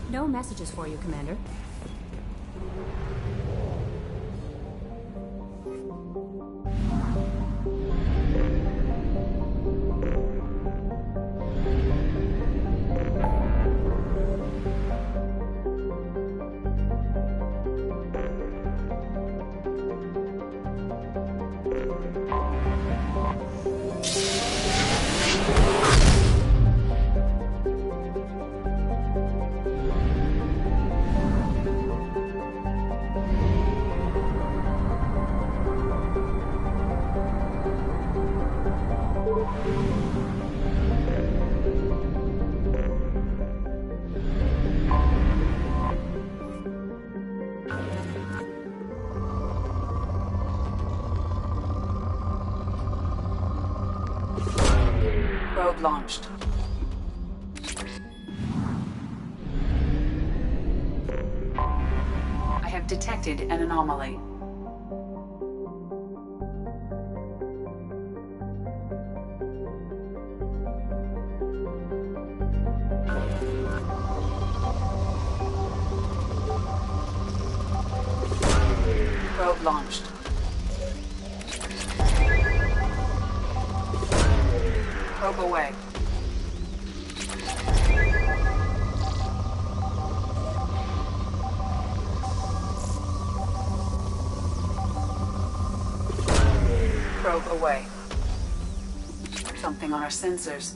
No messages for you, Commander. Probe launched. I have detected an anomaly. Probe launched. Probe away. Probe away. Something on our sensors.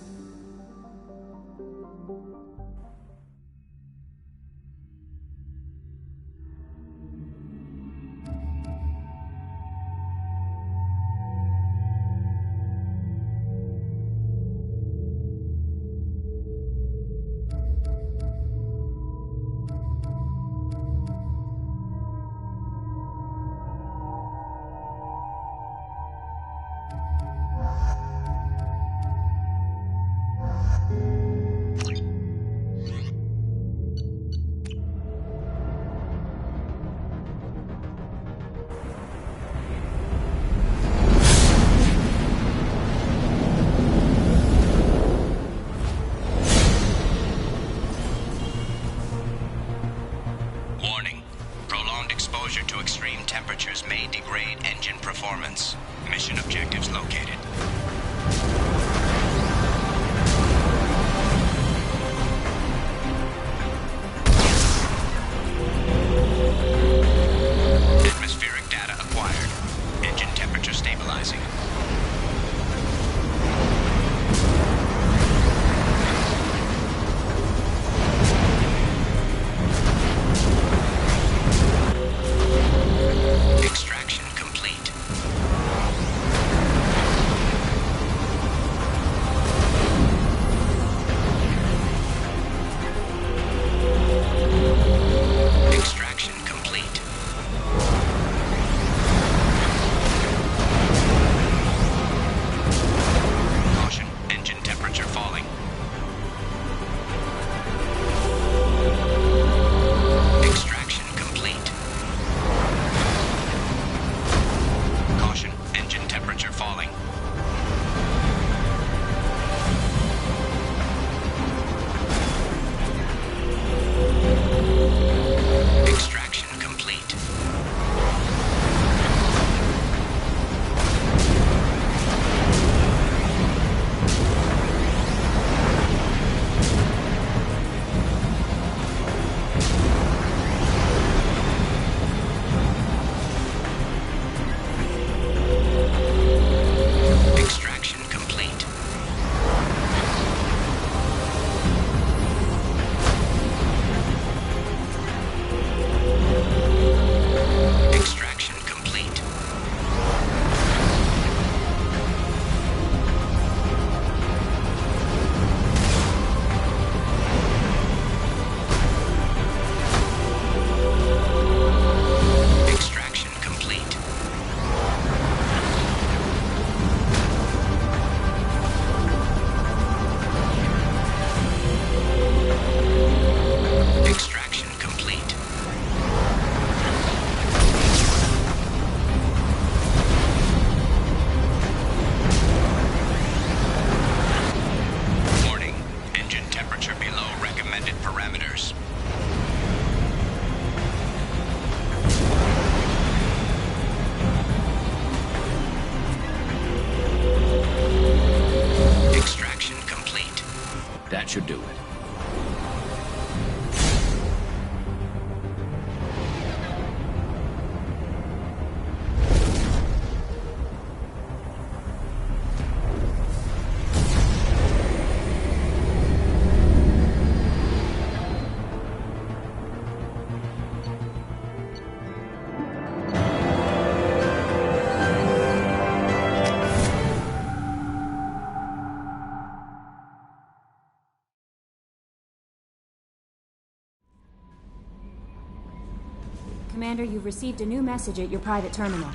Warning. Prolonged exposure to extreme temperatures may degrade engine performance. Mission objectives located. Atmospheric data acquired. Engine temperature stabilizing. Extraction complete. Commander, you've received a new message at your private terminal.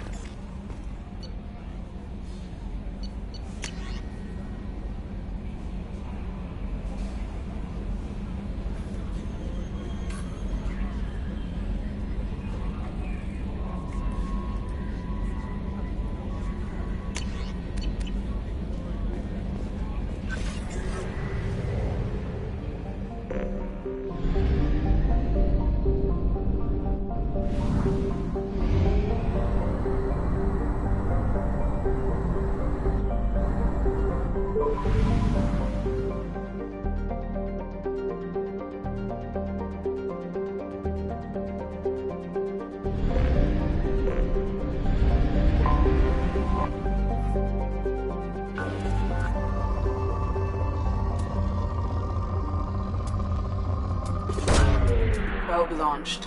Probe launched.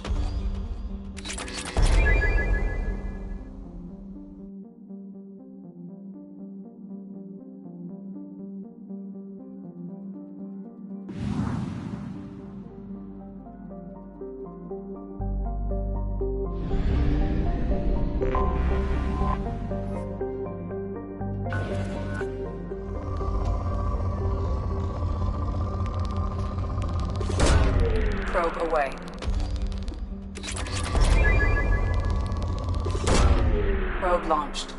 Probe away. Probe launched.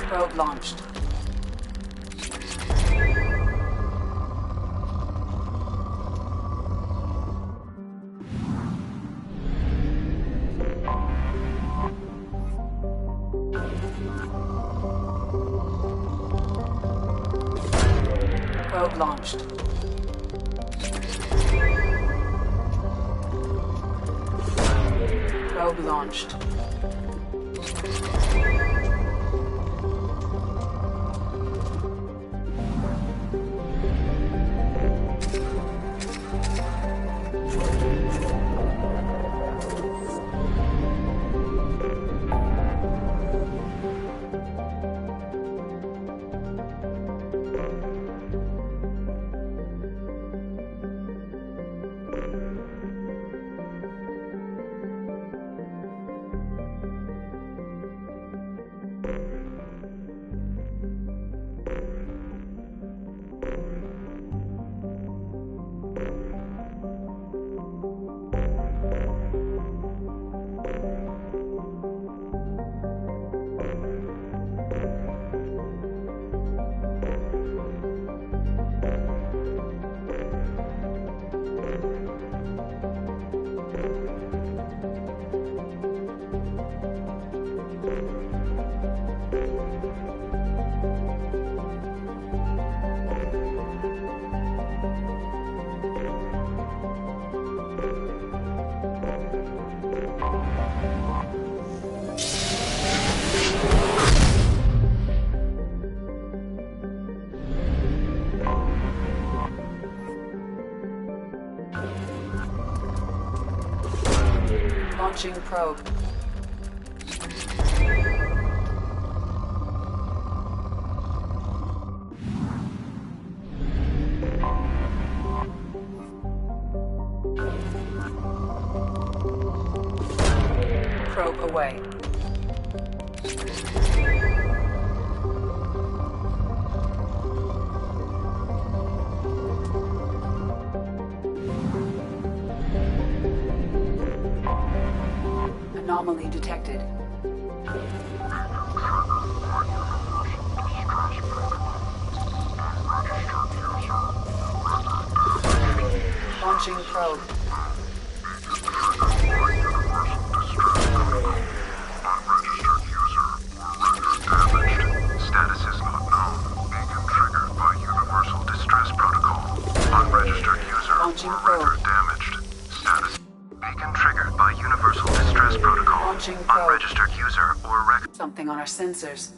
Probe launched. Probe launched. Probe launched. Launching probe. Probe away. Anomaly detected. Launching probe. Status is not known. Beacon triggered by Universal Distress Protocol. Unregistered user Launching or probe. record damaged. Status. Beacon triggered by Universal Distress Protocol. Launching probe. Unregistered user or record. Something on our sensors.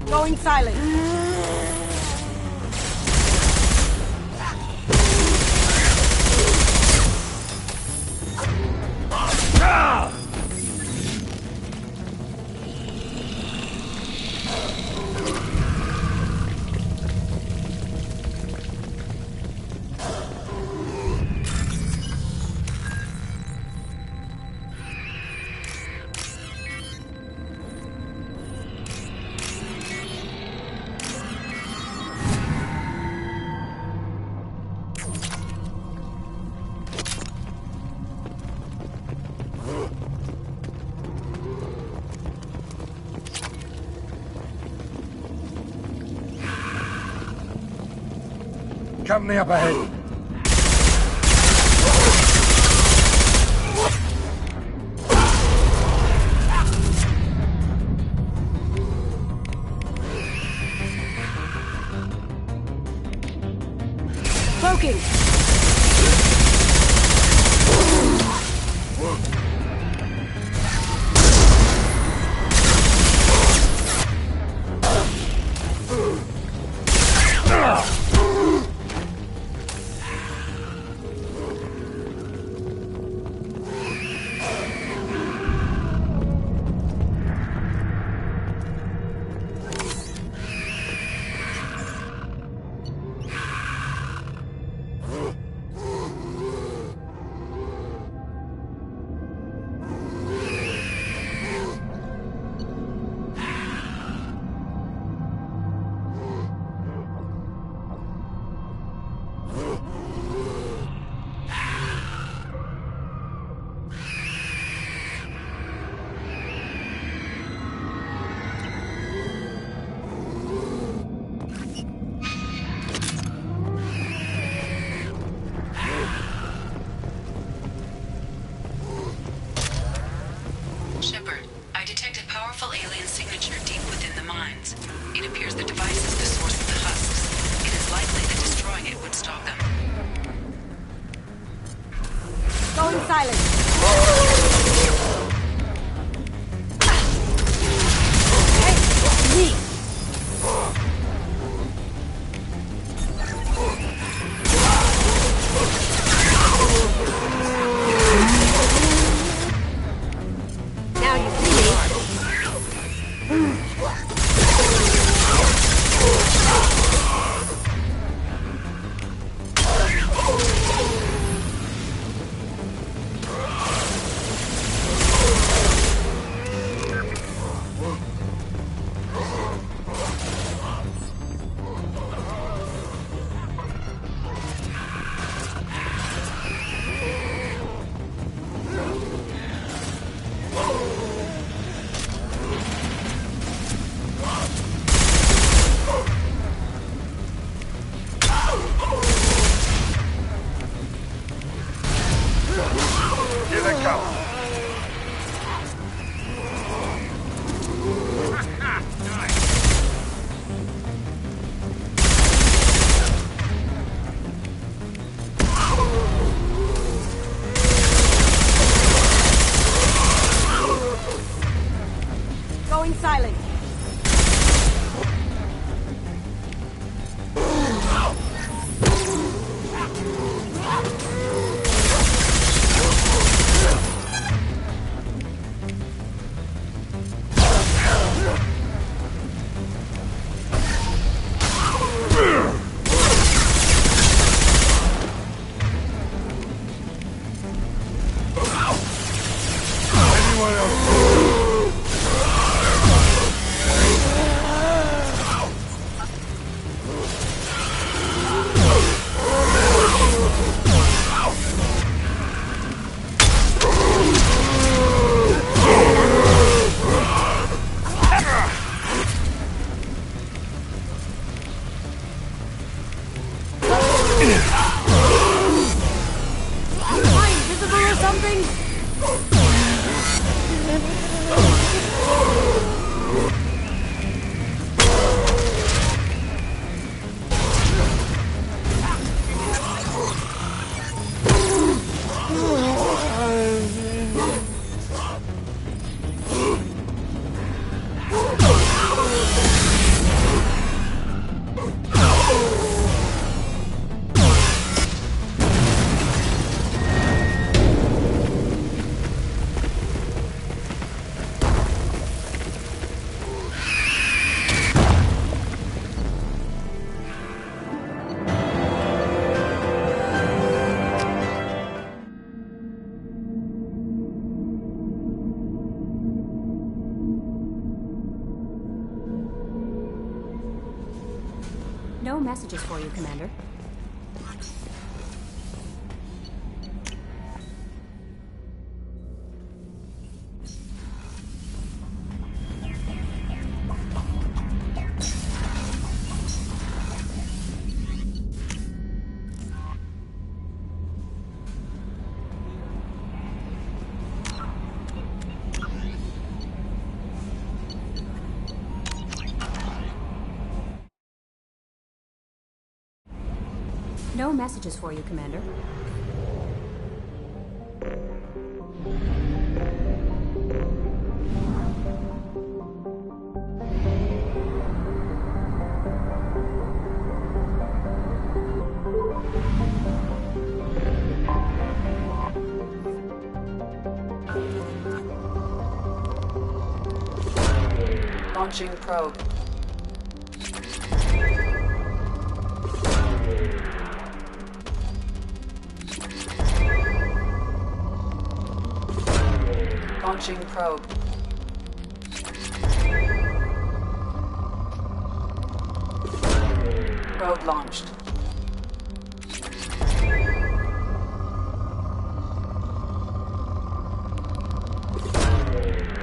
Going silent. Company up ahead. Cloaking. No messages for you, Commander. No messages for you, Commander. Launching probe. Launching probe. Probe launched.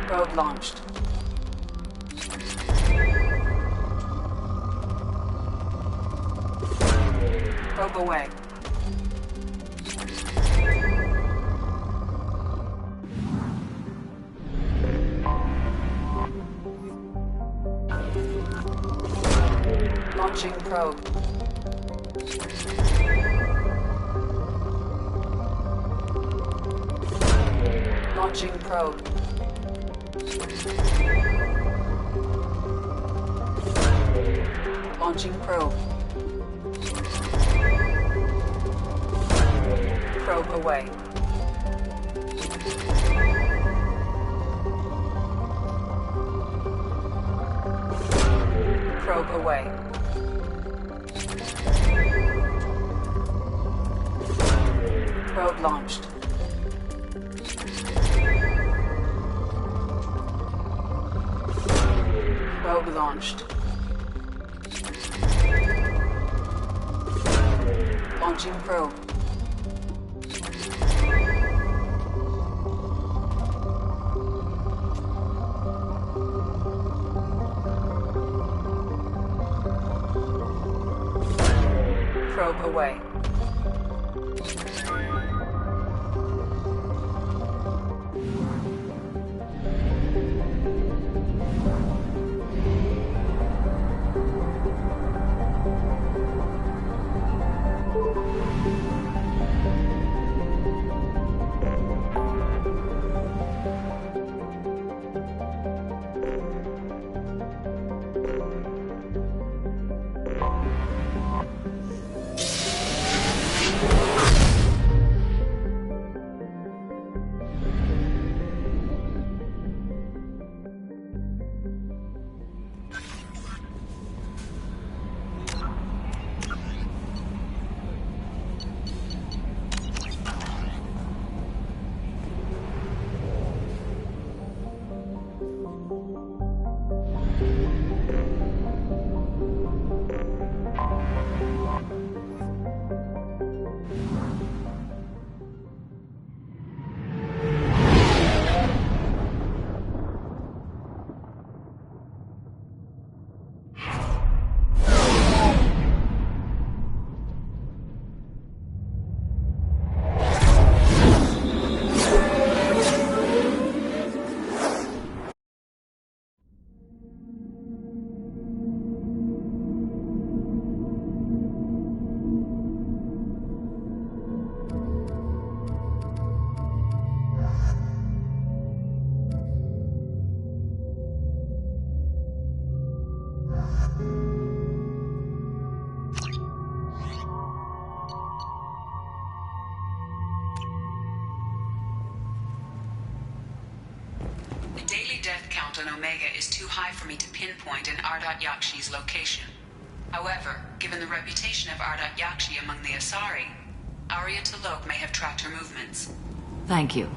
Probe launched. Probe away. Launching probe. Launching probe. Launching probe. Probe away. Probe away. Probe launched. Probe launched. Launching probe. Probe away. Omega is too high for me to pinpoint an Ardat Yakshi's location. However, given the reputation of Ardat Yakshi among the Asari, Arya T'Loak may have tracked her movements. Thank you.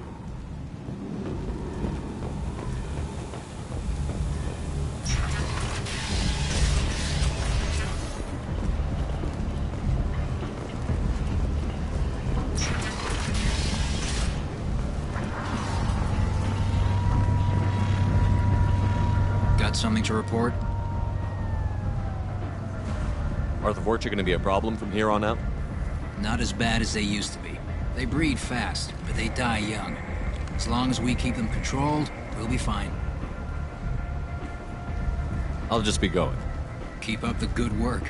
Got something to report? Are the Vorcha gonna be a problem from here on out? Not as bad as they used to be. They breed fast, but they die young. As long as we keep them controlled, we'll be fine. I'll just be going. Keep up the good work.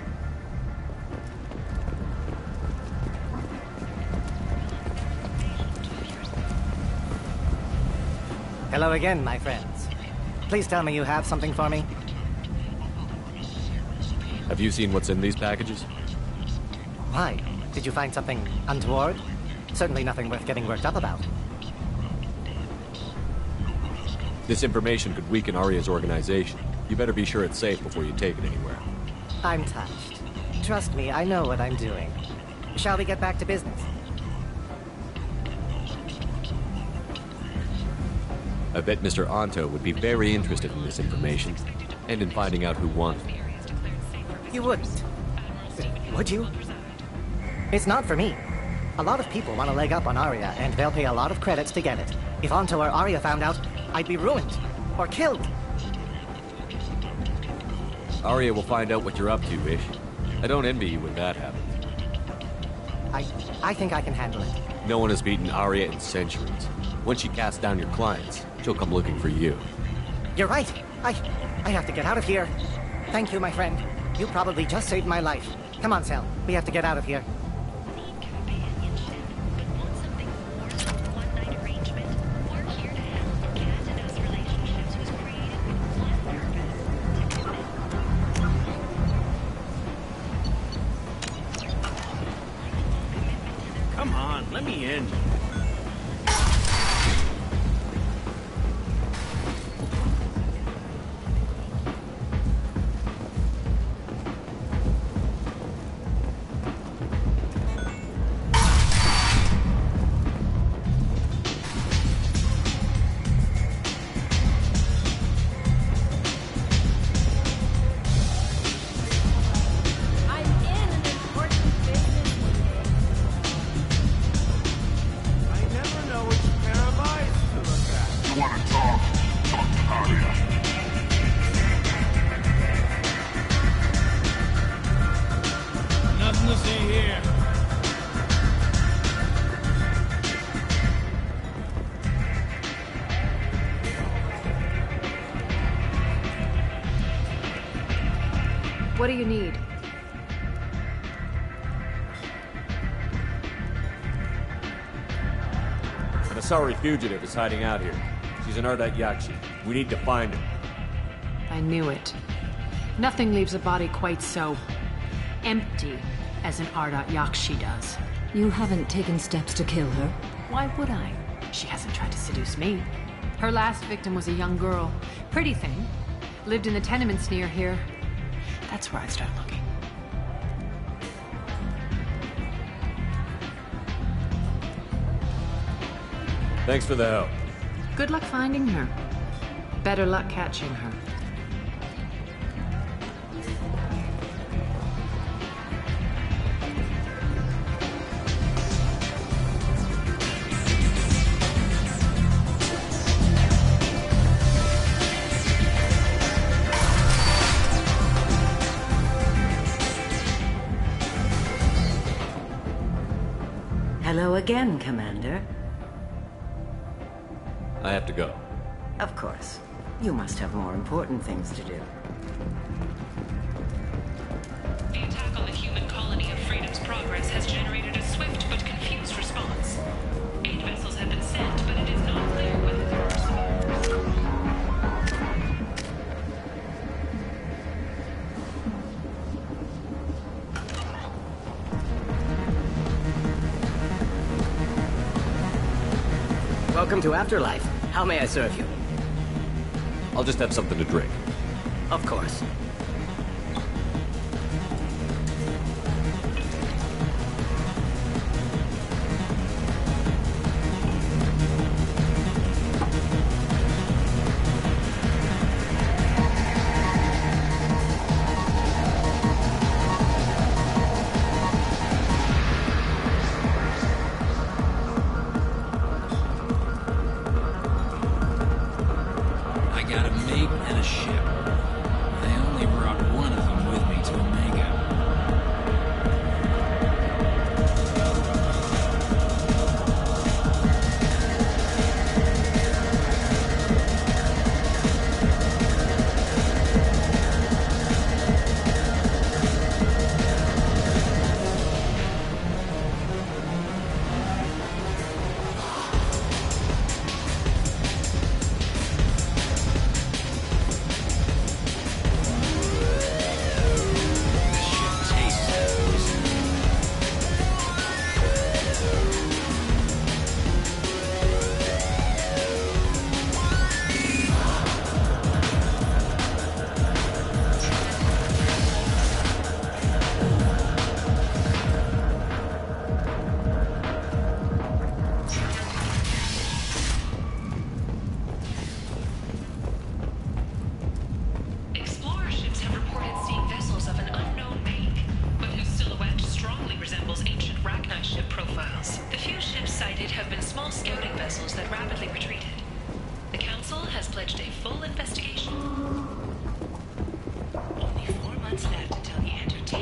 Hello again, my friends. Please tell me you have something for me. Have you seen what's in these packages? Why? Did you find something untoward? Certainly nothing worth getting worked up about. This information could weaken Aria's organization. You better be sure it's safe before you take it anywhere. I'm touched. Trust me, I know what I'm doing. Shall we get back to business? I bet Mr. Anto would be very interested in this information, and in finding out who won. You wouldn't. Would you? It's not for me. A lot of people want a leg up on Aria, and they'll pay a lot of credits to get it. If Anto or Aria found out, I'd be ruined. Or killed. Aria will find out what you're up to, Ish. I don't envy you when that happens. I think I can handle it. No one has beaten Aria in centuries. Once she casts down your clients, she'll come looking for you. You're right. I have to get out of here. Thank you, my friend. You probably just saved my life. Come on, Sal. We have to get out of here. Come on, let me in. What do you need? An Asari fugitive is hiding out here. She's an Ardat Yakshi. We need to find her. I knew it. Nothing leaves a body quite so empty as an Ardat Yakshi does. You haven't taken steps to kill her? Why would I? She hasn't tried to seduce me. Her last victim was a young girl. Pretty thing. Lived in the tenements near here. That's where I start looking. Thanks for the help. Good luck finding her. Better luck catching her. Hello again, Commander. I have to go. Of course. You must have more important things to do. The attack on the human colony of Freedom's Progress has generated a swift but confused response. 8 vessels have been sent, but it is not clear whether there are survivors. Welcome to Afterlife. How may I serve you? I'll just have something to drink. Of course. I got a mate and a ship.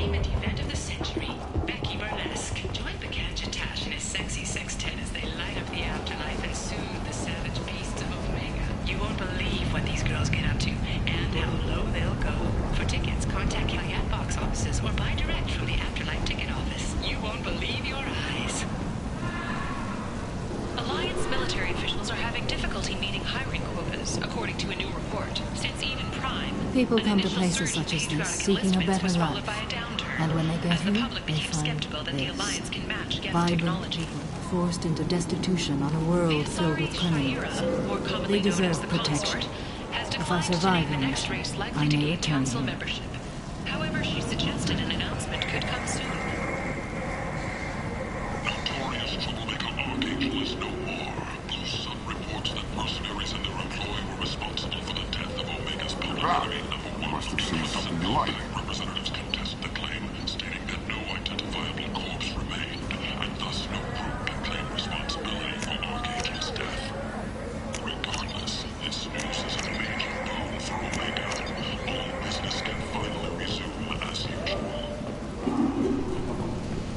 entertainment event of the century, Becky Burlesque. Join Bacanja Tash and his sexy sextet as they light up the afterlife and soothe the savage beasts of Omega. You won't believe what these girls get up to and how low they'll go. For tickets, contact Giant box offices or buy direct from the Afterlife ticket office. You won't believe your eyes. Alliance military officials are having difficulty meeting hiring quotas, according to a new report. Since even Prime, People come to places such as this seeking a better life. And when they get here, they find this. Vibrant people forced into destitution on a world filled with criminals. They deserve protection. If I survive the mission, I may return here. However, she suggested an announcement could come soon. Notorious troublemaker Archangel is no more. Blue Sun reports that mercenaries and their employ were responsible for the death of Omega's public enemy #1. Must have seen something you like. Representatives contest the claim, stating that no identifiable corpse remained, and thus no group can claim responsibility for Archangel's death. Regardless, this news is a major boon for Omega. All business can finally resume as usual.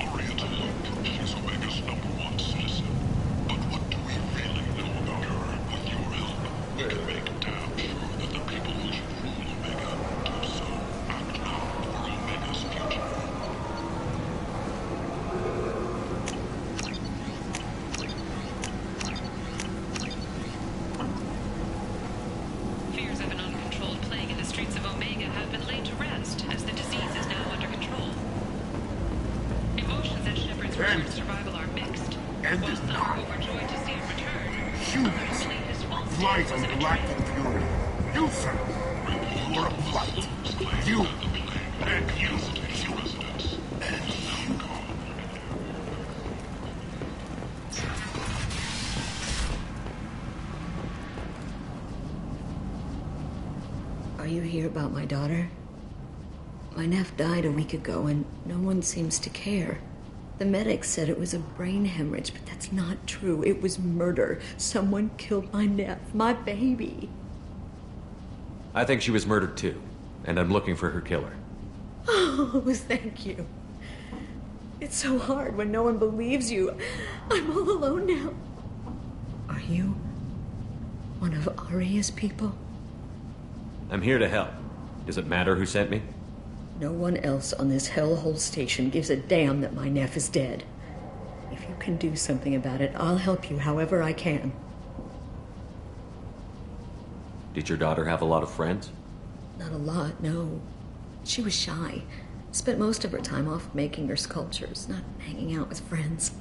Arietta Locke, she's Omega's #1 citizen. But what do we really know about her? With your help, we can make damn sure that the people who should rule Omega do so. Act now for Omega's future. Fears of an uncontrolled plague in the streets of Omega have been laid to rest, as the disease is now under control. Emotions at Shepard's return to survival are mixed. And While is some are not. overjoyed to see him return, Humans, believe his false blight death was and an galactic fury. You, sir, you're a blight. You, and you, and you. Are you here about my daughter? My nephew died a week ago and no one seems to care. The medics said it was a brain hemorrhage, but that's not true. It was murder. Someone killed my nephew, my baby. I think she was murdered too, and I'm looking for her killer. Oh, thank you. It's so hard when no one believes you. I'm all alone now. Are you one of Aria's people? I'm here to help. Does it matter who sent me? No one else on this hellhole station gives a damn that my nephew is dead. If you can do something about it, I'll help you however I can. Did your daughter have a lot of friends? Not a lot, no. She was shy. Spent most of her time off making her sculptures, not hanging out with friends.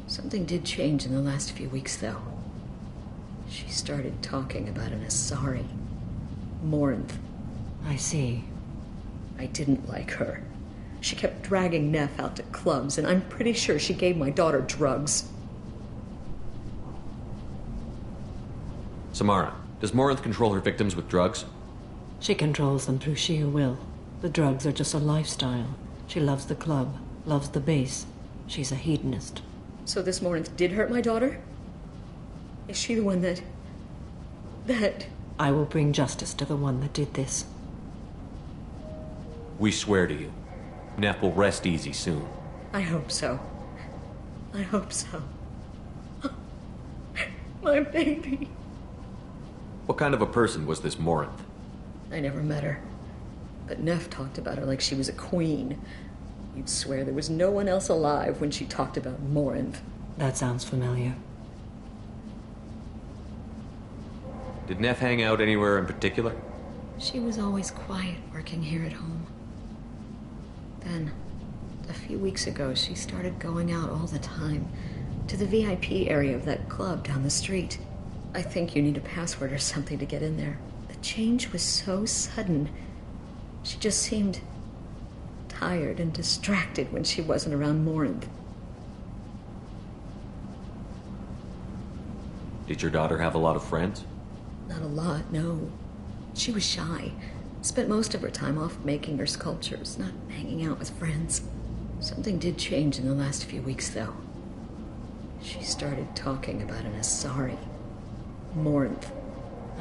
Something did change in the last few weeks, though. She started talking about an Asari. Morinth. I see. I didn't like her. She kept dragging Neff out to clubs, and I'm pretty sure she gave my daughter drugs. Samara, does Morinth control her victims with drugs? She controls them through sheer will. The drugs are just a lifestyle. She loves the club, loves the base. She's a hedonist. So this Morinth did hurt my daughter? Is she the one that... I will bring justice to the one that did this. We swear to you. Neff will rest easy soon. I hope so. I hope so. My baby. What kind of a person was this Morinth? I never met her. But Neff talked about her like she was a queen. You'd swear there was no one else alive when she talked about Morinth. That sounds familiar. Did Neff hang out anywhere in particular? She was always quiet working here at home. Then, a few weeks ago, she started going out all the time to the VIP area of that club down the street. I think you need a password or something to get in there. The change was so sudden. She just seemed tired and distracted when she wasn't around Morinth. Did your daughter have a lot of friends? Not a lot, no. She was shy. Spent most of her time off making her sculptures, not hanging out with friends. Something did change in the last few weeks, though. She started talking about an Asari. Morinth.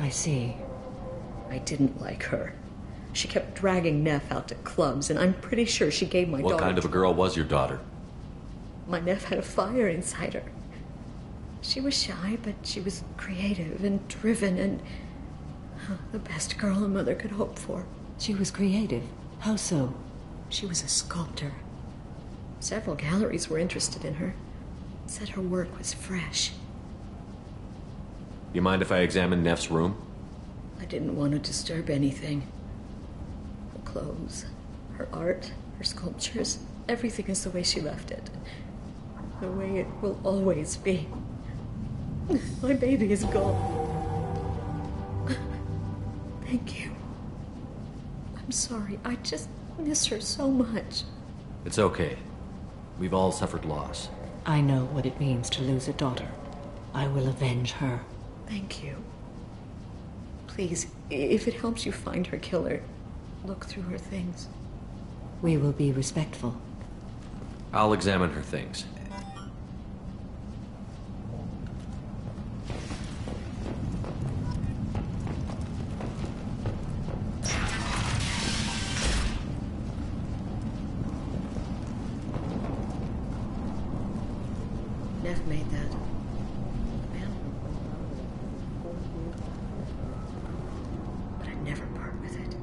I see. I didn't like her. She kept dragging Neff out to clubs, and I'm pretty sure she gave my daughter... What kind of a girl was your daughter? My Neff had a fire inside her. She was shy, but she was creative and driven and the best girl a mother could hope for. She was creative? How so? She was a sculptor. Several galleries were interested in her. Said her work was fresh. You mind if I examine Neff's room? I didn't want to disturb anything. Her clothes, her art, her sculptures, everything is the way she left it. The way it will always be. My baby is gone. Thank you. I'm sorry. I just miss her so much. It's okay. We've all suffered loss. I know what it means to lose a daughter. I will avenge her. Thank you. Please, if it helps you find her killer, look through her things. We will be respectful. I'll examine her things. Neff made that. Man. But I'd never part with it.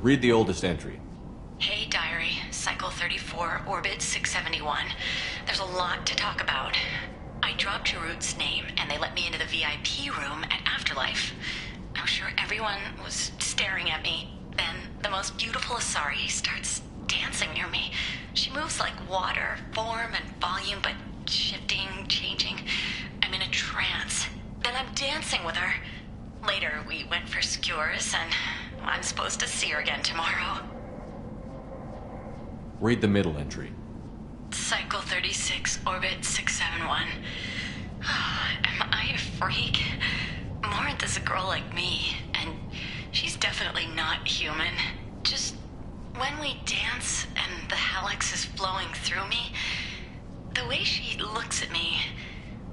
Read the oldest entry. Hey, Diary. Cycle 34, Orbit 671. There's a lot to talk about. I dropped Jarut's name, and they let me into the VIP room at Afterlife. I'm sure everyone was staring at me. Then the most beautiful Asari starts dancing near me. She moves like water, form and volume, but shifting, changing. I'm in a trance. Then I'm dancing with her. Later, we went for skewers, and I'm supposed to see her again tomorrow. Read the middle entry. Cycle 36, Orbit 671. Am I a freak? Morinth is a girl like me, and she's definitely not human. Just when we dance and the Helix is flowing through me, the way she looks at me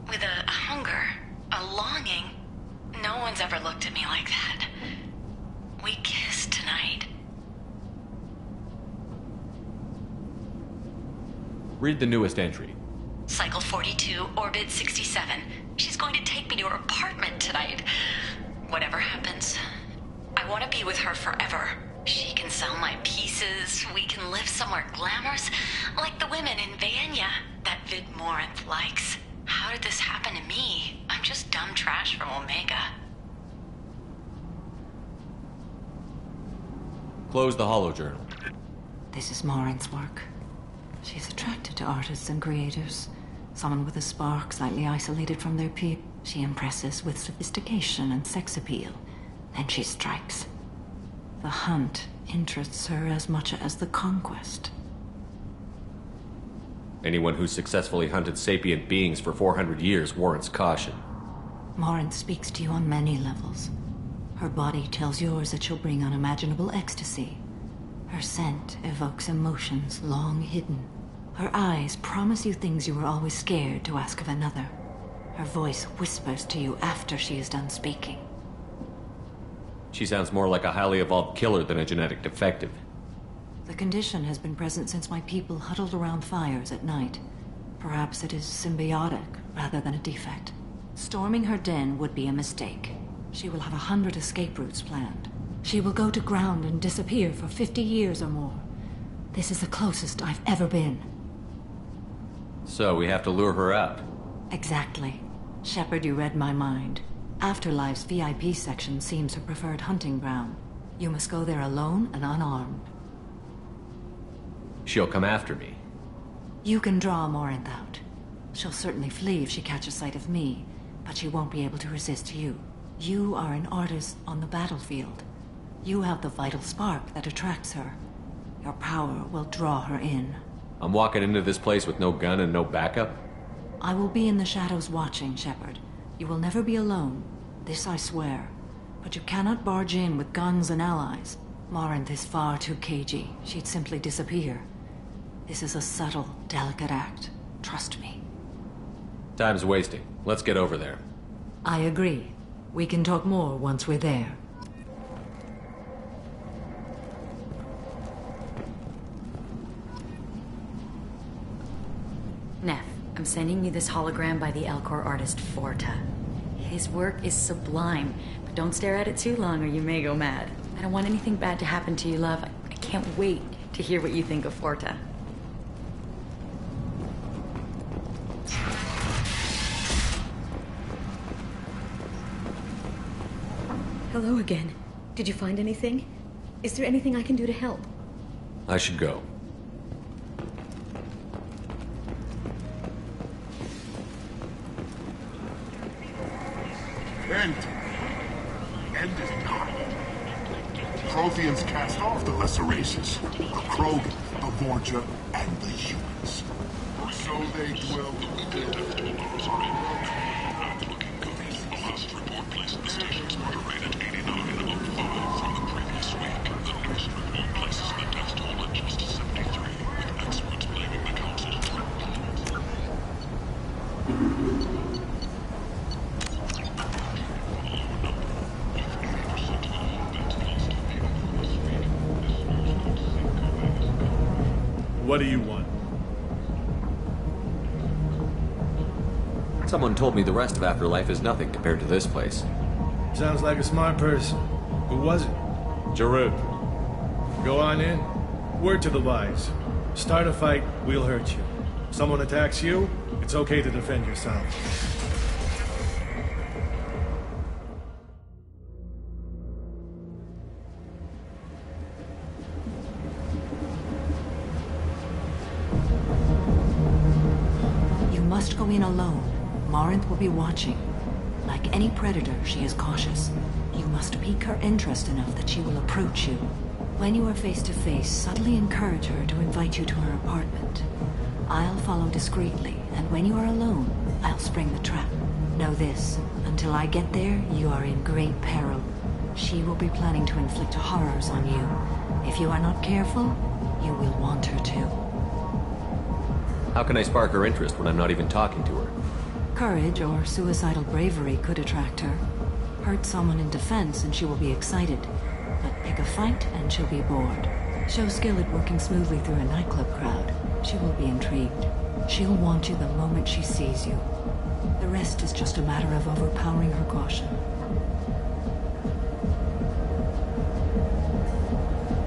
with a hunger, a longing, no one's ever looked at me like that. We kissed tonight. Read the newest entry. Cycle 42, Orbit 67. She's going to take me to her apartment tonight. Whatever happens, I want to be with her forever. She can sell my pieces. We can live somewhere glamorous, like the women in Vanya that Vid Morinth likes. How did this happen to me? I'm just dumb trash from Omega. Close the holojournal. This is Morinth's work. She's attracted to artists and creators. Someone with a spark, slightly isolated from their peep. She impresses with sophistication and sex appeal. Then she strikes. The hunt interests her as much as the conquest. Anyone who's successfully hunted sapient beings for 400 years warrants caution. Morinth speaks to you on many levels. Her body tells yours that she'll bring unimaginable ecstasy. Her scent evokes emotions long hidden. Her eyes promise you things you were always scared to ask of another. Her voice whispers to you after she is done speaking. She sounds more like a highly evolved killer than a genetic defective. The condition has been present since my people huddled around fires at night. Perhaps it is symbiotic rather than a defect. Storming her den would be a mistake. She will have 100 escape routes planned. She will go to ground and disappear for 50 years or more. This is the closest I've ever been. So we have to lure her out. Exactly. Shepard, you read my mind. Afterlife's VIP section seems her preferred hunting ground. You must go there alone and unarmed. She'll come after me. You can draw Morinth out. She'll certainly flee if she catches sight of me, but she won't be able to resist you. You are an artist on the battlefield. You have the vital spark that attracts her. Your power will draw her in. I'm walking into this place with no gun and no backup? I will be in the shadows watching, Shepard. You will never be alone. This I swear. But you cannot barge in with guns and allies. Morinth is far too cagey. She'd simply disappear. This is a subtle, delicate act. Trust me. Time's wasting. Let's get over there. I agree. We can talk more once we're there. Neff, I'm sending you this hologram by the Elcor artist Forta. His work is sublime, but don't stare at it too long or you may go mad. I don't want anything bad to happen to you, love. I can't wait to hear what you think of Forta. Hello again. Did you find anything? Is there anything I can do to help? I should go. End. End is not. Protheans cast off the lesser races. The Krogan, the Vorcha, and the humans. So they dwell The death toll numbers are in. Looking good. The last report placed the station's murder rate at 89, up 5 from the previous week. The newest report places the death toll at just 73, with experts blaming the Council's twin planets. What do you want? Someone told me the rest of Afterlife is nothing compared to this place. Sounds like a smart person. Who was it? Jarud. Go on in. Word to the wise. Start a fight, we'll hurt you. Someone attacks you, it's okay to defend yourself. You must go in alone. Morinth will be watching. Like any predator, she is cautious. You must pique her interest enough that she will approach you. When you are face to face, subtly encourage her to invite you to her apartment. I'll follow discreetly, and when you are alone, I'll spring the trap. Know this, until I get there, you are in great peril. She will be planning to inflict horrors on you. If you are not careful, you will want her to. How can I spark her interest when I'm not even talking to her? Courage or suicidal bravery could attract her. Hurt someone in defense and she will be excited. But pick a fight and she'll be bored. Show skill at working smoothly through a nightclub crowd. She will be intrigued. She'll want you the moment she sees you. The rest is just a matter of overpowering her caution.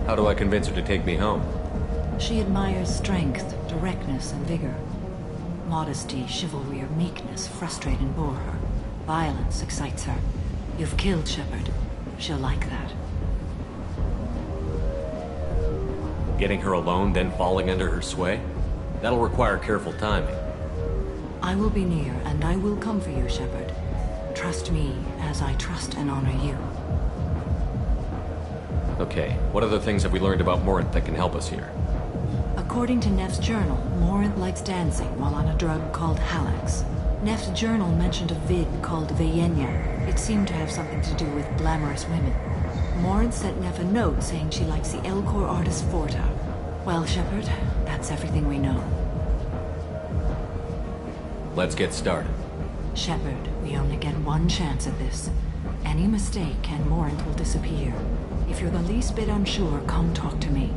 How do I convince her to take me home? She admires strength, directness, and vigor. Modesty, chivalry, or meekness frustrate and bore her. Violence excites her. You've killed Shepard. She'll like that. Getting her alone, then falling under her sway? That'll require careful timing. I will be near, and I will come for you, Shepard. Trust me, as I trust and honor you. Okay, what other things have we learned about Morinth that can help us here? According to Neff's journal, Morinth likes dancing while on a drug called Halax. Neff's journal mentioned a vid called Vayenya. It seemed to have something to do with glamorous women. Morinth sent Neff a note saying she likes the Elcor artist Forta. Well, Shepard, that's everything we know. Let's get started. Shepard, we only get one chance at this. Any mistake and Morinth will disappear. If you're the least bit unsure, come talk to me.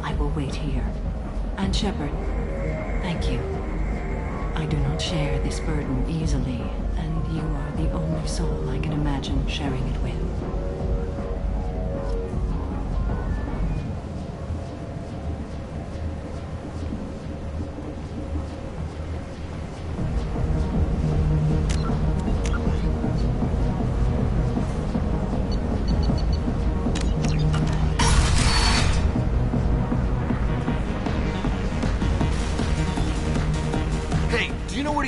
I will wait here. And Shepard, thank you. I do not share this burden easily, and you are the only soul I can imagine sharing it with.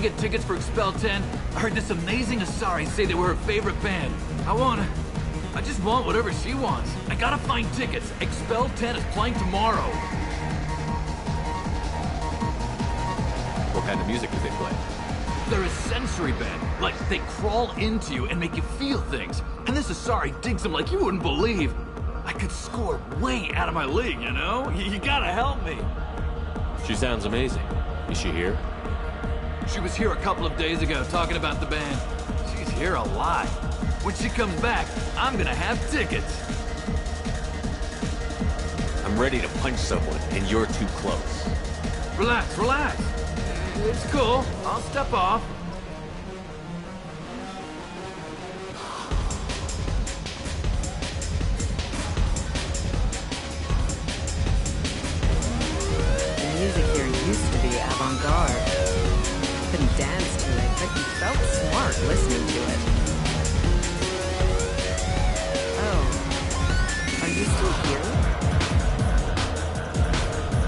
Get tickets for Expel 10? I heard this amazing Asari say they were her favorite band. I just want whatever she wants. I gotta find tickets. Expel 10 is playing tomorrow. What kind of music do they play? They're a sensory band. Like, they crawl into you and make you feel things. And this Asari digs them like you wouldn't believe. I could score way out of my league, you know? You gotta help me. She sounds amazing. Is she here? She was here a couple of days ago talking about the band. She's here a lot. When she comes back, I'm gonna have tickets. I'm ready to punch someone, and you're too close. Relax, relax. It's cool. I'll step off. The music here used to be avant-garde. Couldn't dance to it, but you felt smart listening to it. Oh. Are you still here?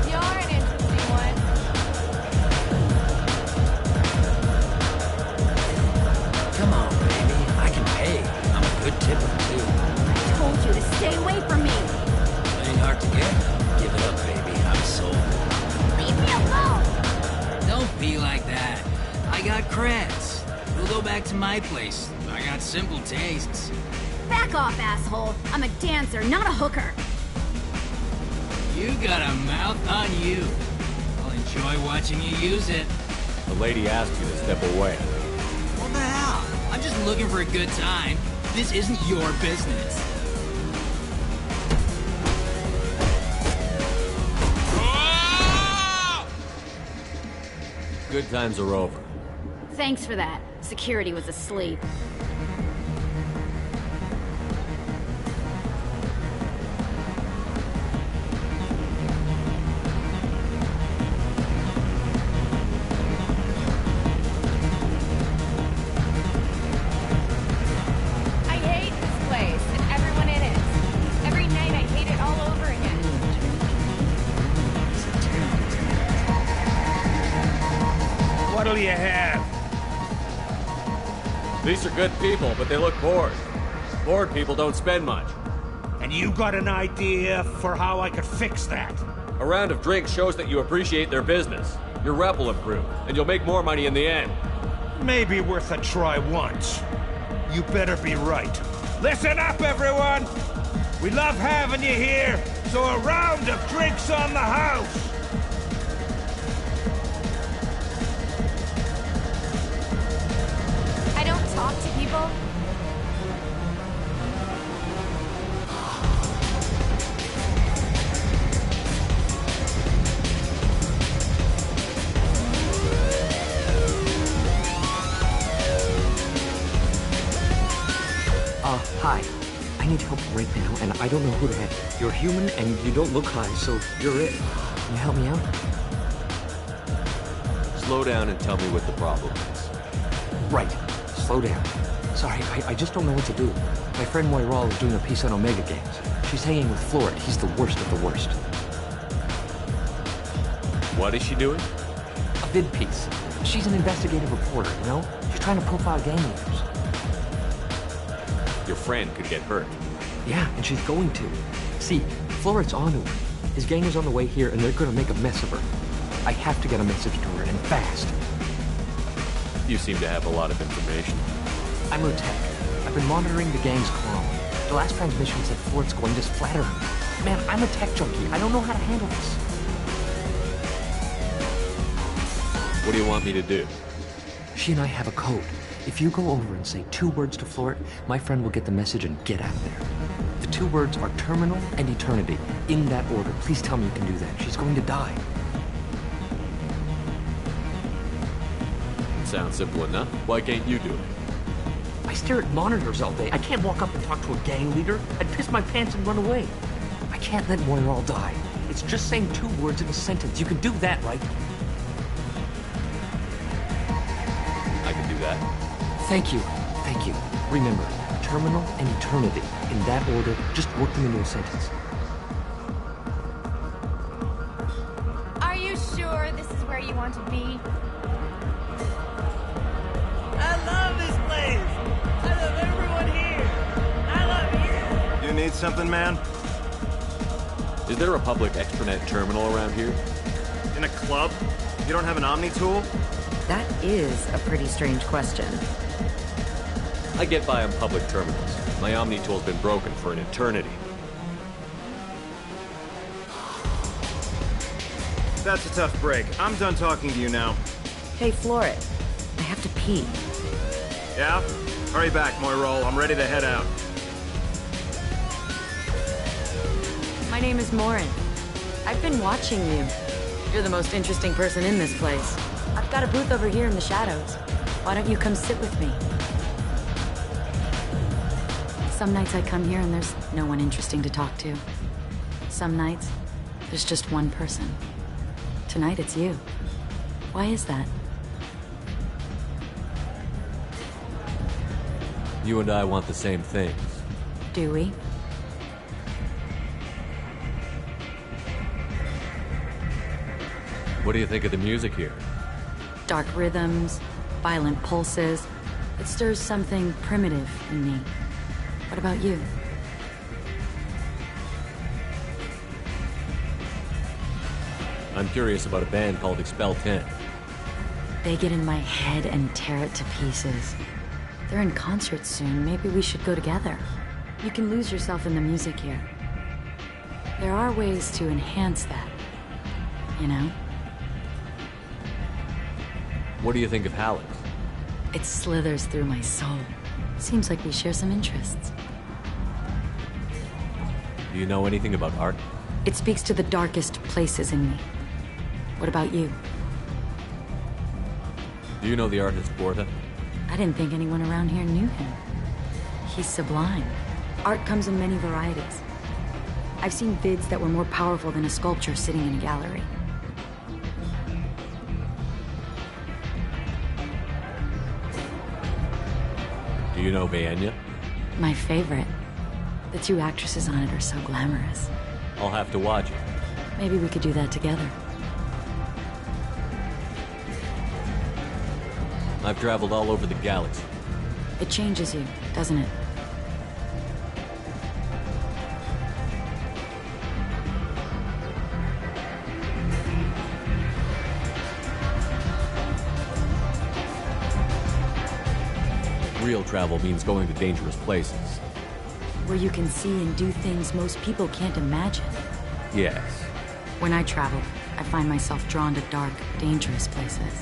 You're an interesting one. Come on, baby. I can pay. I'm a good tipper, too. I told you to stay away from me. Ain't hard to get. Give it up, baby. I'm sold. Leave me alone. Don't be like that. I got creds. We'll go back to my place. I got simple tastes. Back off, asshole. I'm a dancer, not a hooker. You got a mouth on you. I'll enjoy watching you use it. The lady asked you to step away. What the hell? I'm just looking for a good time. This isn't your business. Good times are over. Thanks for that. Security was asleep. I hate this place and everyone in it. Every night I hate it all over again. What'll you have? These are good people, but they look bored. Bored people don't spend much. And you got an idea for how I could fix that? A round of drinks shows that you appreciate their business. Your rep will improve, and you'll make more money in the end. Maybe worth a try once. You better be right. Listen up, everyone! We love having you here, so a round of drinks on the house! I don't talk to people. Hi. I need help right now, and I don't know who to have. You're human, and you don't look high, so you're it. Can you help me out? Slow down and tell me what the problem is. Right. Slow down. Sorry, I just don't know what to do. My friend Moiral is doing a piece on Omega Games. She's hanging with Florid. He's the worst of the worst. What is she doing? A vid piece. She's an investigative reporter, you know? She's trying to profile gang leaders. Your friend could get hurt. Yeah, and she's going to. See, Florid's onto her. His gang is on the way here, and they're gonna make a mess of her. I have to get a message to her, and fast. You seem to have a lot of information. I'm Utek. I've been monitoring the gang's comm. The last transmission said Florid's going to splatter her. Man, I'm a tech junkie. I don't know how to handle this. What do you want me to do? She and I have a code. If you go over and say 2 words to Florid, my friend will get the message and get out of there. The 2 words are terminal and eternity. In that order. Please tell me you can do that. She's going to die. Sounds simple enough. Why can't you do it? I stare at monitors all day. I can't walk up and talk to a gang leader. I'd piss my pants and run away. I can't let Moiral die. It's just saying 2 words in a sentence. You can do that, right? I can do that. Thank you. Thank you. Remember, terminal and eternity. In that order, just work them into a sentence. Are you sure this is where you want to be? I love this place! I love everyone here! I love you! You need something, man? Is there a public extranet terminal around here? In a club? You don't have an Omni tool? That is a pretty strange question. I get by on public terminals. My Omni tool's been broken for an eternity. That's a tough break. I'm done talking to you now. Hey, Floret. I have to pee. Yeah? Hurry back, Moirol. I'm ready to head out. My name is Morin. I've been watching you. You're the most interesting person in this place. I've got a booth over here in the shadows. Why don't you come sit with me? Some nights I come here and there's no one interesting to talk to. Some nights, there's just one person. Tonight it's you. Why is that? You and I want the same things. Do we? What do you think of the music here? Dark rhythms, violent pulses. It stirs something primitive in me. What about you? I'm curious about a band called Expel 10. They get in my head and tear it to pieces. They're in concert soon. Maybe we should go together. You can lose yourself in the music here. There are ways to enhance that, you know? What do you think of Hallex? It slithers through my soul. Seems like we share some interests. Do you know anything about art? It speaks to the darkest places in me. What about you? Do you know the artist Borta? I didn't think anyone around here knew him. He's sublime. Art comes in many varieties. I've seen vids that were more powerful than a sculpture sitting in a gallery. Do you know Vaenya? My favorite. The two actresses on it are so glamorous. I'll have to watch it. Maybe we could do that together. I've traveled all over the galaxy. It changes you, doesn't it? Real travel means going to dangerous places. Where you can see and do things most people can't imagine. Yes. When I travel, I find myself drawn to dark, dangerous places.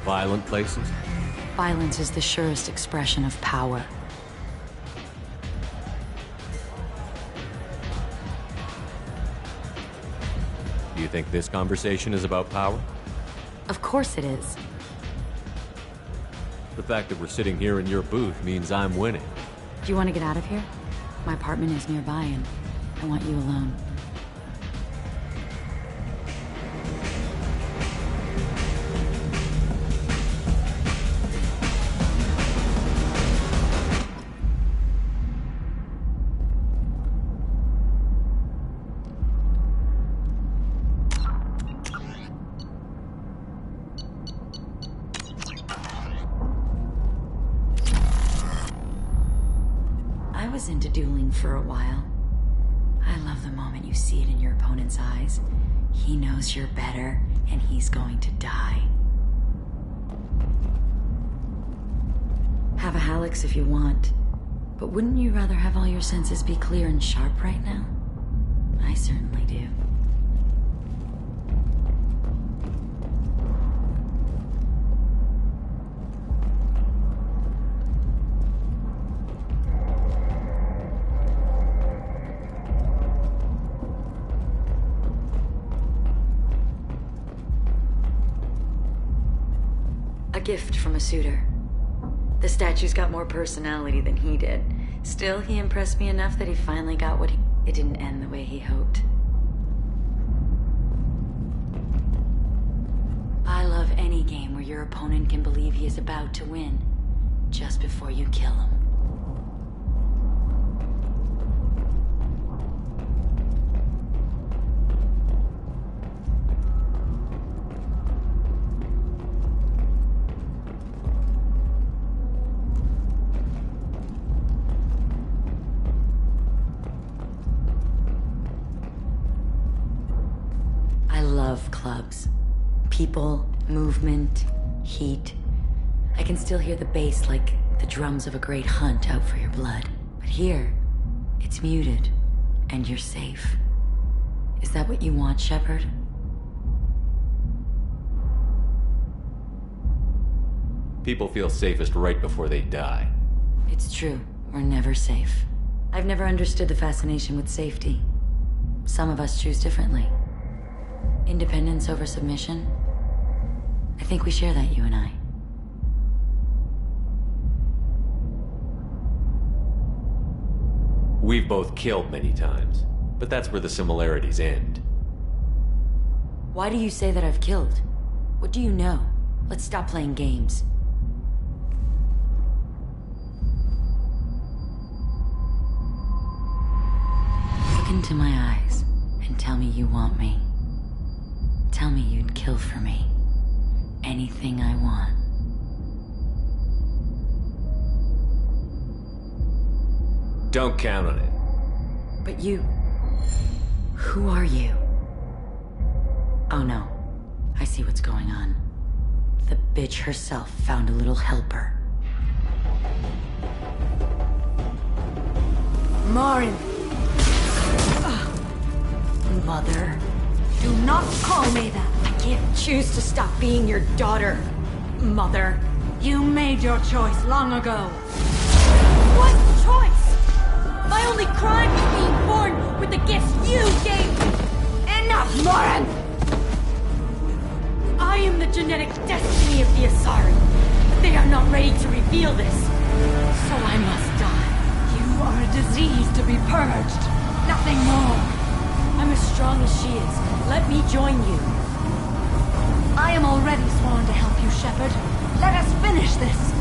Violent places? Violence is the surest expression of power. Do you think this conversation is about power? Of course it is. The fact that we're sitting here in your booth means I'm winning. Do you want to get out of here? My apartment is nearby and I want you alone. I was into dueling for a while. I love the moment you see it in your opponent's eyes. He knows you're better, and he's going to die. Have a Hallex if you want, but wouldn't you rather have all your senses be clear and sharp right now? I certainly do. A gift from a suitor. The statue's got more personality than he did. Still, he impressed me enough that he finally got what it didn't end the way he hoped. I love any game where your opponent can believe he is about to win, just before you kill him. I love clubs. People, movement, heat. I can still hear the bass like the drums of a great hunt out for your blood. But here, it's muted, and you're safe. Is that what you want, Shepard? People feel safest right before they die. It's true. We're never safe. I've never understood the fascination with safety. Some of us choose differently. Independence over submission. I think we share that, you and I. We've both killed many times, but that's where the similarities end. Why do you say that I've killed? What do you know? Let's stop playing games. Look into my eyes and tell me you want me. Tell me you'd kill for me. Anything I want. Don't count on it. But you... Who are you? Oh no. I see what's going on. The bitch herself found a little helper. Morin! Mother. Do not call me that! I can't choose to stop being your daughter, Mother. You made your choice long ago. What choice? My only crime was being born with the gifts you gave me! Enough, Morin! I am the genetic destiny of the Asari, but they are not ready to reveal this. So I must die. You are a disease to be purged. Nothing more. I'm as strong as she is. Let me join you. I am already sworn to help you, Shepard. Let us finish this.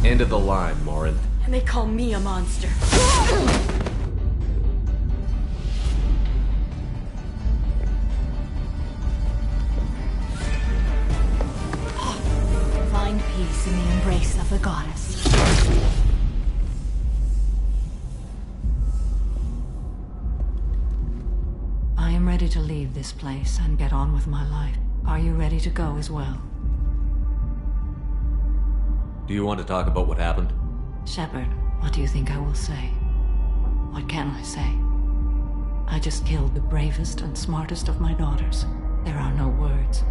End of the line, Morin. And they call me a monster. Find peace in the embrace of the goddess. I am ready to leave this place and get on with my life. Are you ready to go as well? Do you want to talk about what happened? Shepard, what do you think I will say? What can I say? I just killed the bravest and smartest of my daughters. There are no words.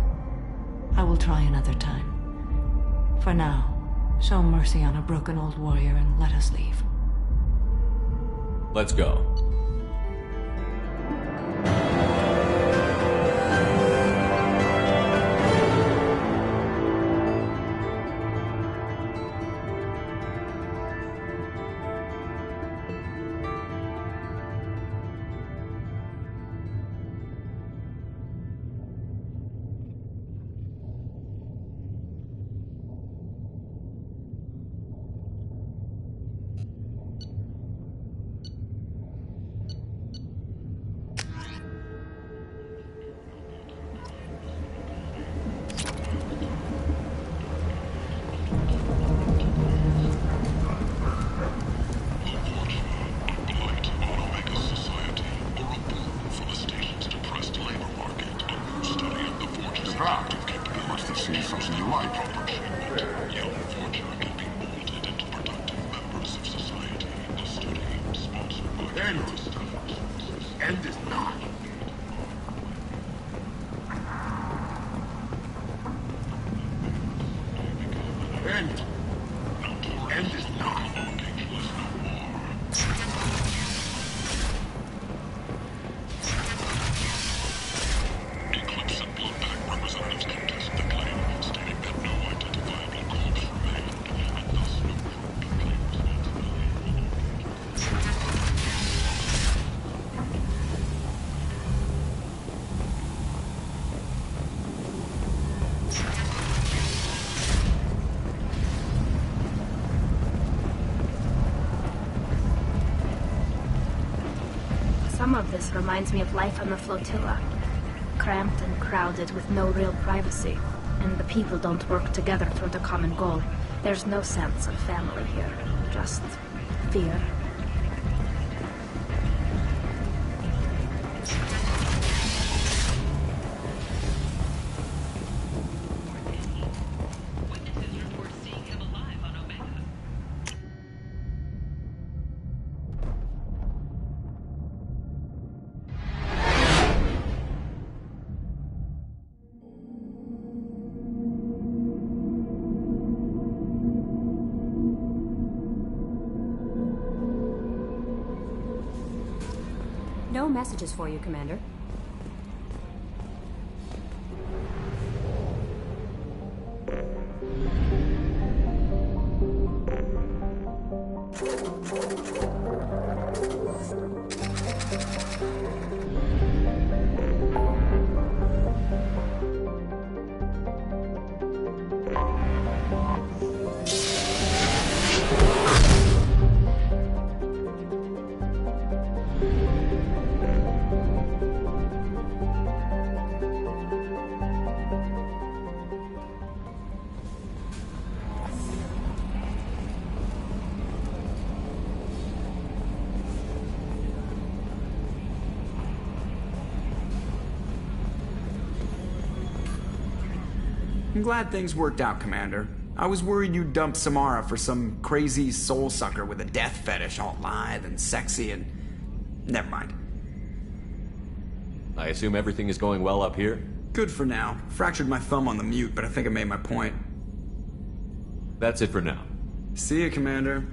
I will try another time. For now, show mercy on a broken old warrior and let us leave. Let's go. Some of this reminds me of life on the flotilla. Cramped and crowded with no real privacy. And the people don't work together toward a common goal. There's no sense of family here. Just fear. messages for you, Commander. I'm glad things worked out, Commander. I was worried you'd dump Samara for some crazy soul sucker with a death fetish, all lithe and sexy and... Never mind. I assume everything is going well up here? Good for now. Fractured my thumb on the mute, but I think I made my point. That's it for now. See ya, Commander.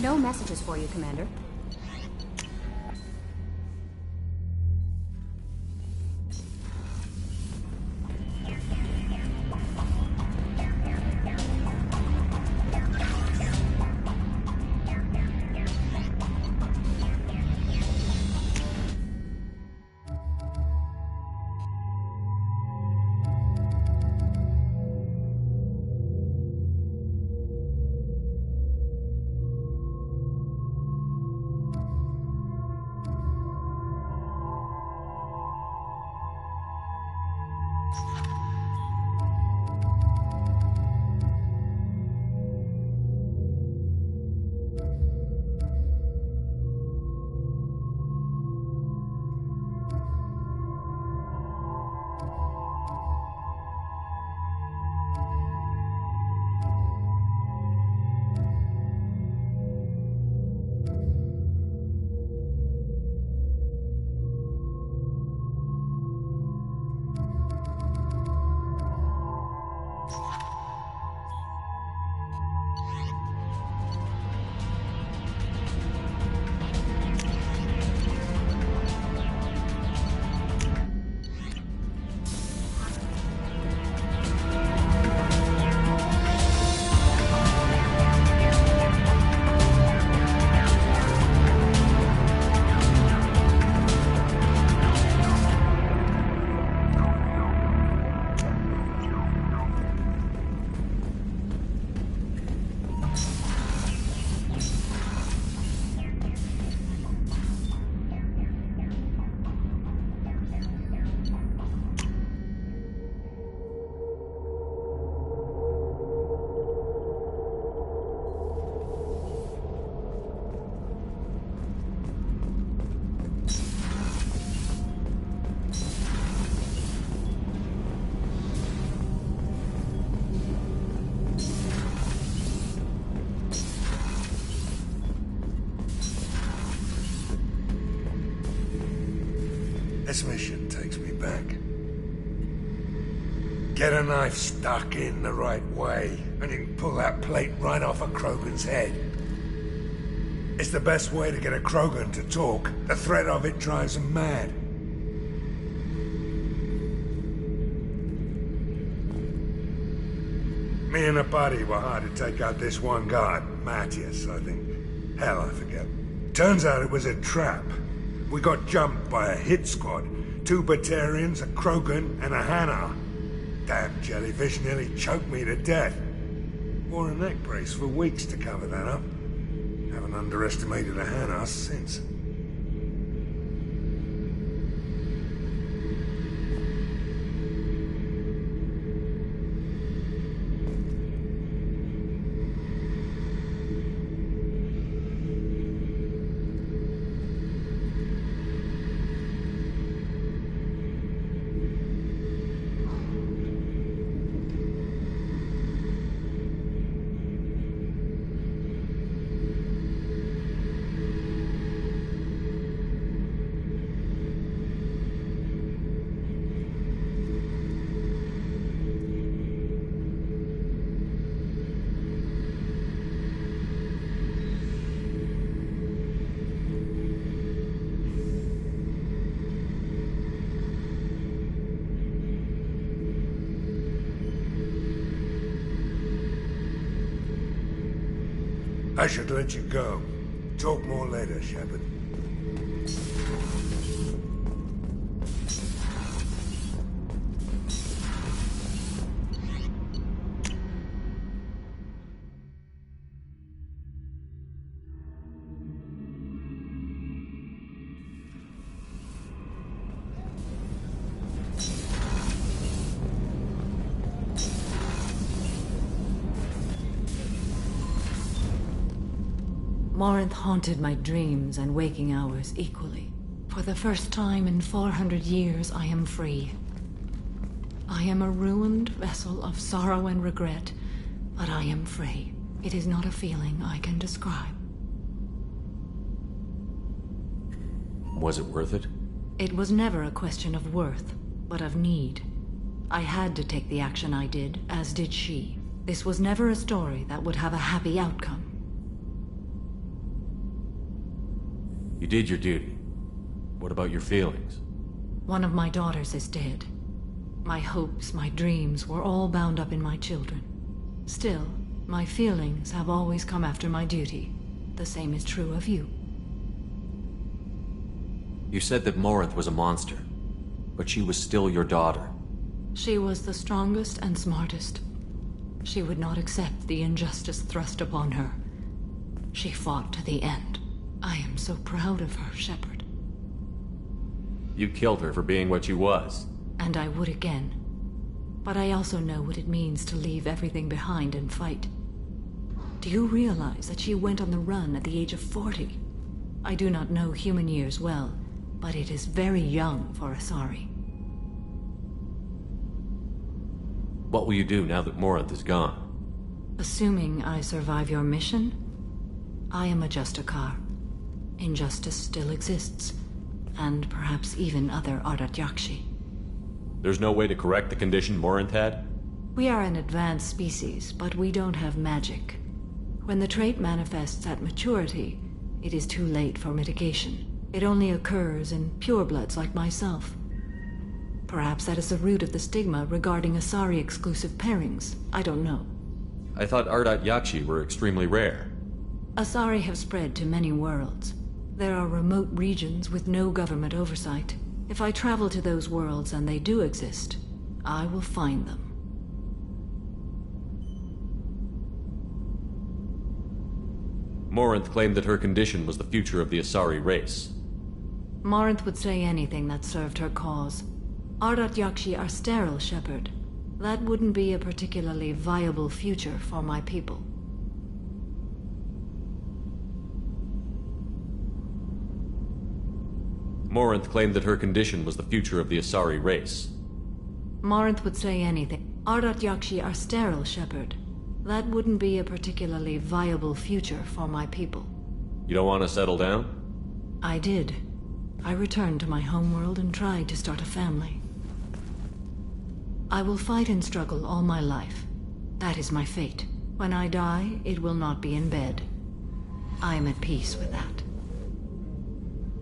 No messages for you, Commander. This mission takes me back. Get a knife stuck in the right way, and you can pull that plate right off a Krogan's head. It's the best way to get a Krogan to talk. The threat of it drives them mad. Me and a buddy were hired to take out this one guard, Matthias, I think. Hell, I forget. Turns out it was a trap. We got jumped by a hit squad. 2 Batarians, a Krogan, and a Hanar. Damn jellyfish nearly choked me to death. Wore a neck brace for weeks to cover that up. Haven't underestimated a Hanar since. I should let you go. Talk more later, Shepard. Morinth haunted my dreams and waking hours equally. For the first time in 400 years, I am free. I am a ruined vessel of sorrow and regret, but I am free. It is not a feeling I can describe. Was it worth it? It was never a question of worth, but of need. I had to take the action I did, as did she. This was never a story that would have a happy outcome. You did your duty. What about your feelings? One of my daughters is dead. My hopes, my dreams were all bound up in my children. Still, my feelings have always come after my duty. The same is true of you. You said that Morinth was a monster, but she was still your daughter. She was the strongest and smartest. She would not accept the injustice thrust upon her. She fought to the end. I am so proud of her, Shepard. You killed her for being what she was. And I would again. But I also know what it means to leave everything behind and fight. Do you realize that she went on the run at the age of 40? I do not know human years well, but it is very young for Asari. What will you do now that Morinth is gone? Assuming I survive your mission, I am a Justicar. Injustice still exists, and perhaps even other Ardat Yakshi. There's no way to correct the condition Morinth had? We are an advanced species, but we don't have magic. When the trait manifests at maturity, it is too late for mitigation. It only occurs in purebloods like myself. Perhaps that is the root of the stigma regarding Asari-exclusive pairings. I don't know. I thought Ardat Yakshi were extremely rare. Asari have spread to many worlds. There are remote regions with no government oversight. If I travel to those worlds and they do exist, I will find them. Morinth claimed that her condition was the future of the Asari race. Morinth would say anything that served her cause. Ardat Yakshi are sterile, Shepard. That wouldn't be a particularly viable future for my people. Morinth claimed that her condition was the future of the Asari race. Morinth would say anything. Ardat Yakshi are sterile, Shepard. That wouldn't be a particularly viable future for my people. You don't want to settle down? I did. I returned to my homeworld and tried to start a family. I will fight and struggle all my life. That is my fate. When I die, it will not be in bed. I am at peace with that.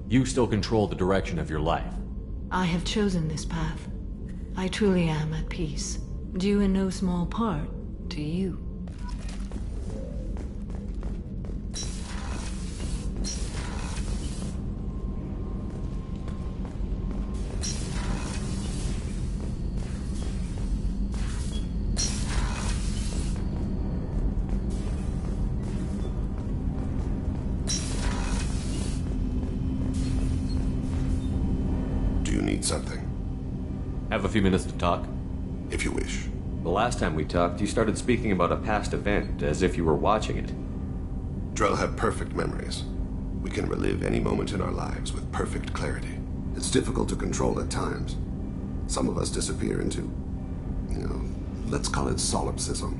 You still control the direction of your life. I have chosen this path. I truly am at peace, due in no small part to you. Something. Have a few minutes to talk? If you wish. The last time we talked, you started speaking about a past event, as if you were watching it. Drell have perfect memories. We can relive any moment in our lives with perfect clarity. It's difficult to control at times. Some of us disappear into, let's call it solipsism.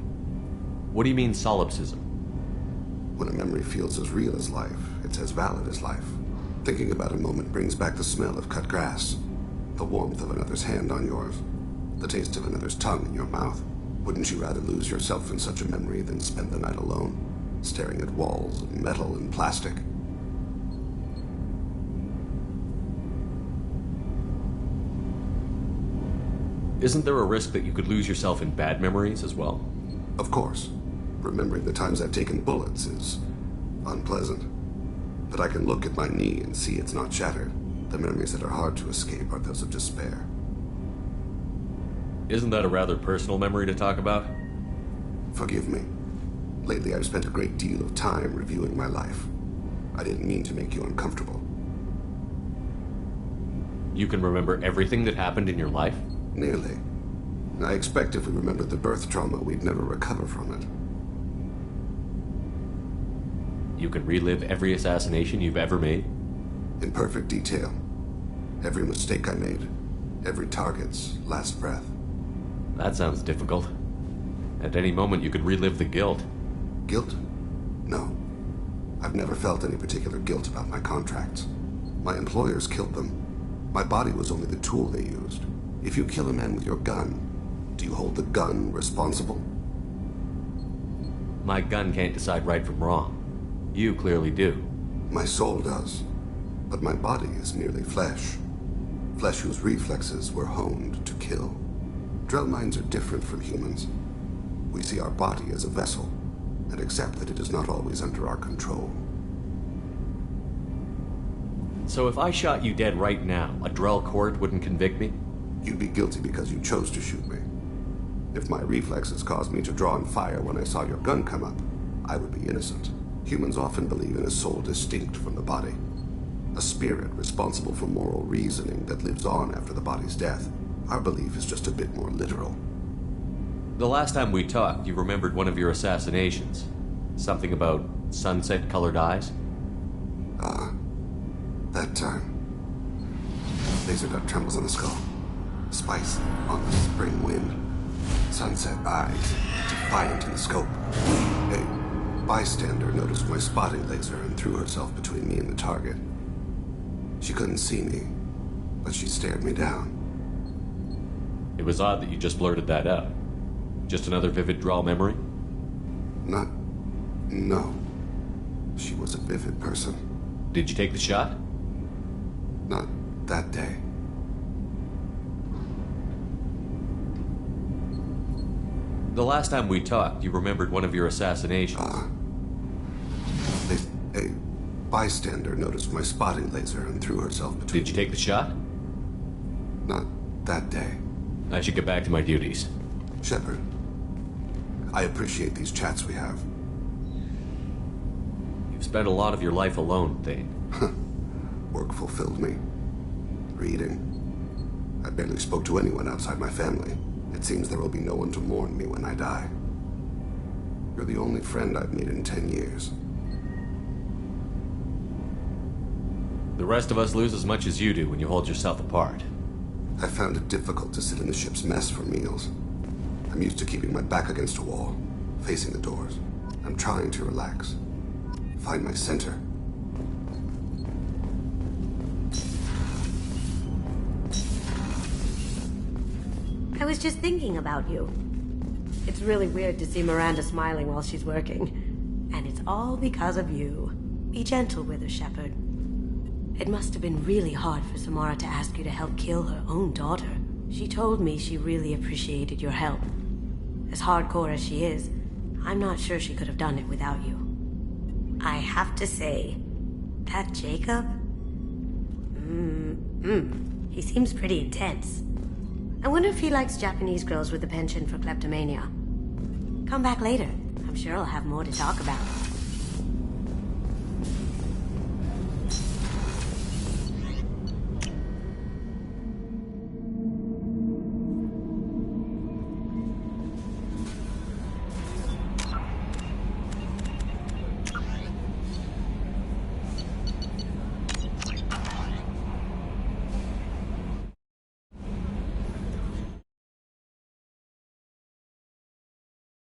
What do you mean, solipsism? When a memory feels as real as life, it's as valid as life. Thinking about a moment brings back the smell of cut grass, the warmth of another's hand on yours, the taste of another's tongue in your mouth. Wouldn't you rather lose yourself in such a memory than spend the night alone, staring at walls of metal and plastic? Isn't there a risk that you could lose yourself in bad memories as well? Of course. Remembering the times I've taken bullets is unpleasant. But I can look at my knee and see it's not shattered. The memories that are hard to escape are those of despair. Isn't that a rather personal memory to talk about? Forgive me. Lately I've spent a great deal of time reviewing my life. I didn't mean to make you uncomfortable. You can remember everything that happened in your life? Nearly. I expect if we remembered the birth trauma, we'd never recover from it. You can relive every assassination you've ever made? In perfect detail. Every mistake I made. Every target's last breath. That sounds difficult. At any moment you could relive the guilt. Guilt? No. I've never felt any particular guilt about my contracts. My employers killed them. My body was only the tool they used. If you kill a man with your gun, do you hold the gun responsible? My gun can't decide right from wrong. You clearly do. My soul does. But my body is merely flesh. Flesh whose reflexes were honed to kill. Drell minds are different from humans. We see our body as a vessel, and accept that it is not always under our control. So if I shot you dead right now, a Drell court wouldn't convict me? You'd be guilty because you chose to shoot me. If my reflexes caused me to draw and fire when I saw your gun come up, I would be innocent. Humans often believe in a soul distinct from the body. A spirit responsible for moral reasoning that lives on after the body's death. Our belief is just a bit more literal. The last time we talked, you remembered one of your assassinations. Something about sunset-colored eyes? That time. Laser dot trembles on the skull. Spice on the spring wind. Sunset eyes, defiant in the scope. A bystander noticed my spotting laser and threw herself between me and the target. She couldn't see me, but she stared me down. It was odd that you just blurted that out. Just another vivid Drell memory? No. She was a vivid person. Did you take the shot? Not that day. The last time we talked, you remembered one of your assassinations. A bystander noticed my spotting laser and threw herself between... Did you take the shot? Not that day. I should get back to my duties. Shepard, I appreciate these chats we have. You've spent a lot of your life alone, Thane. Work fulfilled me. Reading. I barely spoke to anyone outside my family. It seems there will be no one to mourn me when I die. You're the only friend I've made in 10 years. The rest of us lose as much as you do when you hold yourself apart. I found it difficult to sit in the ship's mess for meals. I'm used to keeping my back against a wall, facing the doors. I'm trying to relax. Find my center. was just thinking about you. It's really weird to see Miranda smiling while she's working. And it's all because of you. Be gentle with her, Shepard. It must have been really hard for Samara to ask you to help kill her own daughter. She told me she really appreciated your help. As hardcore as she is, I'm not sure she could have done it without you. I have to say, that Jacob? He seems pretty intense. I wonder if he likes Japanese girls with a penchant for kleptomania. Come back later. I'm sure I'll have more to talk about.